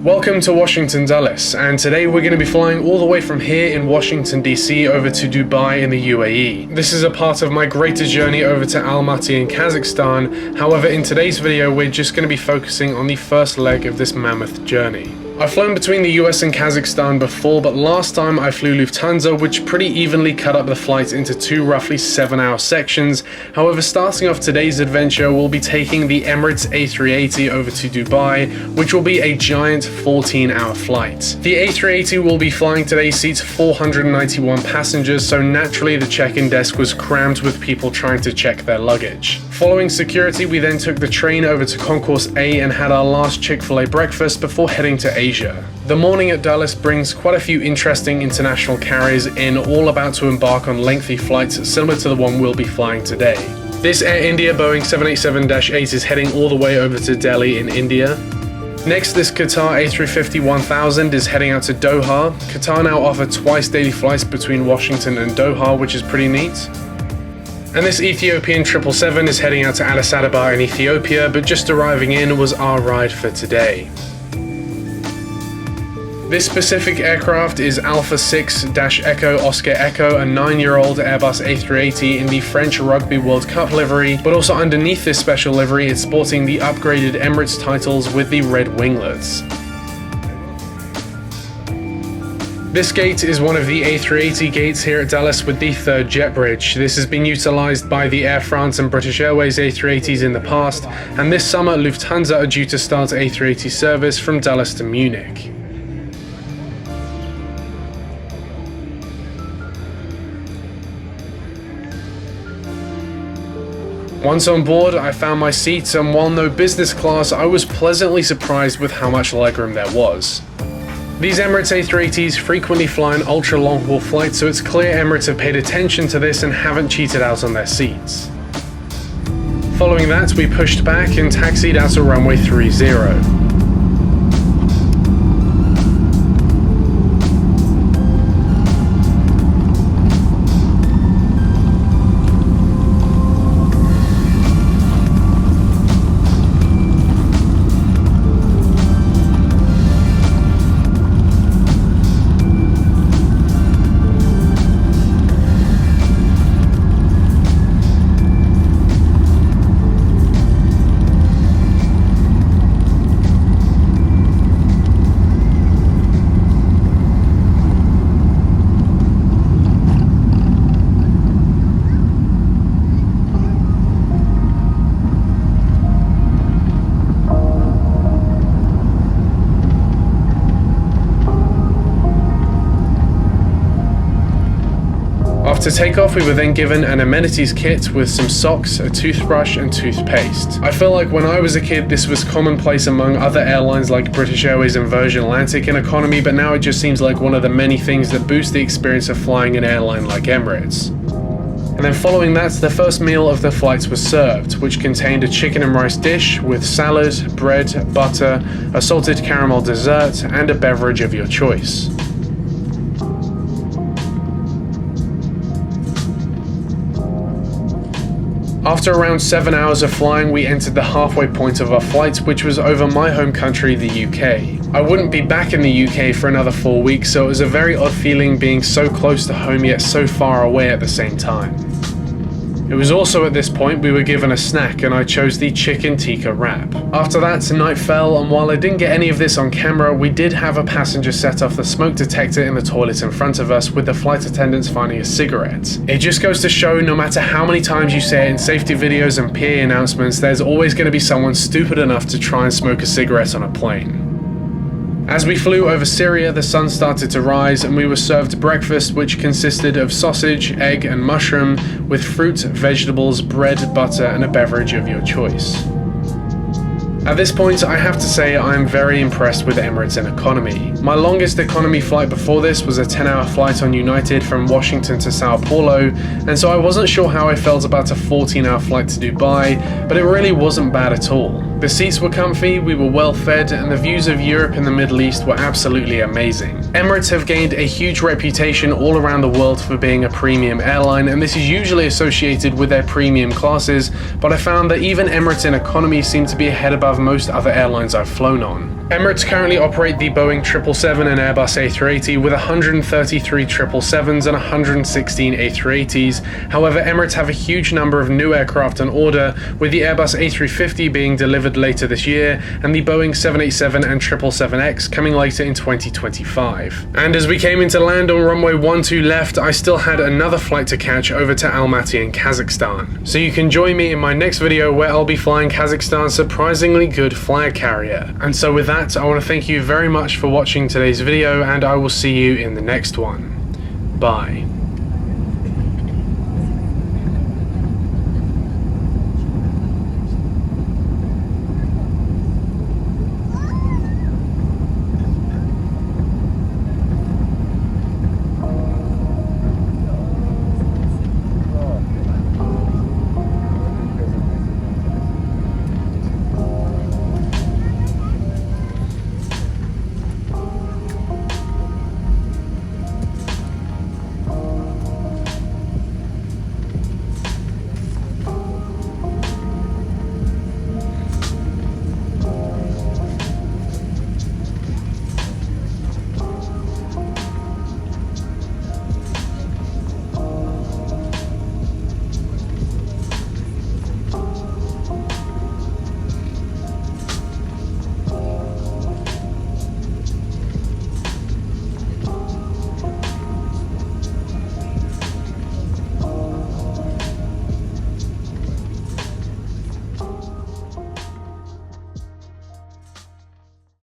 Welcome to Washington Dulles, and today we're going to be flying all the way from here in Washington DC over to Dubai in the UAE. This is a part of my greater journey over to Almaty in Kazakhstan. However, in today's video we're just going to be focusing on the first leg of this mammoth journey. I've flown between the US and Kazakhstan before, but last time I flew Lufthansa, which pretty evenly cut up the flight into two roughly 7-hour sections. However, starting off today's adventure, we'll be taking the Emirates A380 over to Dubai, which will be a giant 14-hour flight. The A380 we'll be flying today seats 491 passengers, so naturally the check-in desk was crammed with people trying to check their luggage. Following security, we then took the train over to Concourse A and had our last Chick-fil-A breakfast before heading to Asia. The morning at Dulles brings quite a few interesting international carriers in, all about to embark on lengthy flights similar to the one we'll be flying today. This Air India Boeing 787-8 is heading all the way over to Delhi in India. Next, this Qatar A350-1000 is heading out to Doha. Qatar now offer twice daily flights between Washington and Doha, which is pretty neat. And this Ethiopian 777 is heading out to Addis Ababa in Ethiopia, but just arriving in was our ride for today. This specific aircraft is Alpha 6-Echo Oscar Echo, a 9-year-old Airbus A380 in the French Rugby World Cup livery, but also underneath this special livery it's sporting the upgraded Emirates titles with the red winglets. This gate is one of the A380 gates here at Dulles with the third jet bridge. This has been utilised by the Air France and British Airways A380s in the past, and this summer Lufthansa are due to start A380 service from Dulles to Munich. Once on board, I found my seats, and while no business class, I was pleasantly surprised with how much legroom there was. These Emirates A380s frequently fly an ultra long haul flight, so it's clear Emirates have paid attention to this and haven't cheated out on their seats. Following that, we pushed back and taxied out to runway 30. After takeoff, we were then given an amenities kit with some socks, a toothbrush and toothpaste. I feel like when I was a kid this was commonplace among other airlines like British Airways and Virgin Atlantic in economy, but now it just seems like one of the many things that boost the experience of flying an airline like Emirates. And then following that, the first meal of the flights was served, which contained a chicken and rice dish with salad, bread, butter, a salted caramel dessert and a beverage of your choice. After around 7 hours of flying, we entered the halfway point of our flight, which was over my home country, the UK. I wouldn't be back in the UK for another 4 weeks, so it was a very odd feeling being so close to home yet so far away at the same time. It was also at this point we were given a snack, and I chose the chicken tikka wrap. After that, night fell, and while I didn't get any of this on camera, we did have a passenger set off the smoke detector in the toilet in front of us, with the flight attendants finding a cigarette. It just goes to show, no matter how many times you say it in safety videos and PA announcements, there's always going to be someone stupid enough to try and smoke a cigarette on a plane. As we flew over Syria, the sun started to rise and we were served breakfast, which consisted of sausage, egg and mushroom with fruit, vegetables, bread, butter and a beverage of your choice. At this point, I have to say I'm very impressed with Emirates in economy. My longest economy flight before this was a 10-hour flight on United from Washington to Sao Paulo, and so I wasn't sure how I felt about a 14-hour flight to Dubai, but it really wasn't bad at all. The seats were comfy, we were well fed, and the views of Europe and the Middle East were absolutely amazing. Emirates have gained a huge reputation all around the world for being a premium airline, and this is usually associated with their premium classes, but I found that even Emirates in economy seem to be ahead above most other airlines I've flown on. Emirates currently operate the Boeing 777 and Airbus A380 with 133 777s and 116 A380s. However, Emirates have a huge number of new aircraft on order, with the Airbus A350 being delivered later this year and the Boeing 787 and 777X coming later in 2025. And as we came into land on runway 12 left, I still had another flight to catch over to Almaty in Kazakhstan. So you can join me in my next video where I'll be flying Kazakhstan's surprisingly good flag carrier. And so with that, I want to thank you very much for watching today's video, and I will see you in the next one. Bye.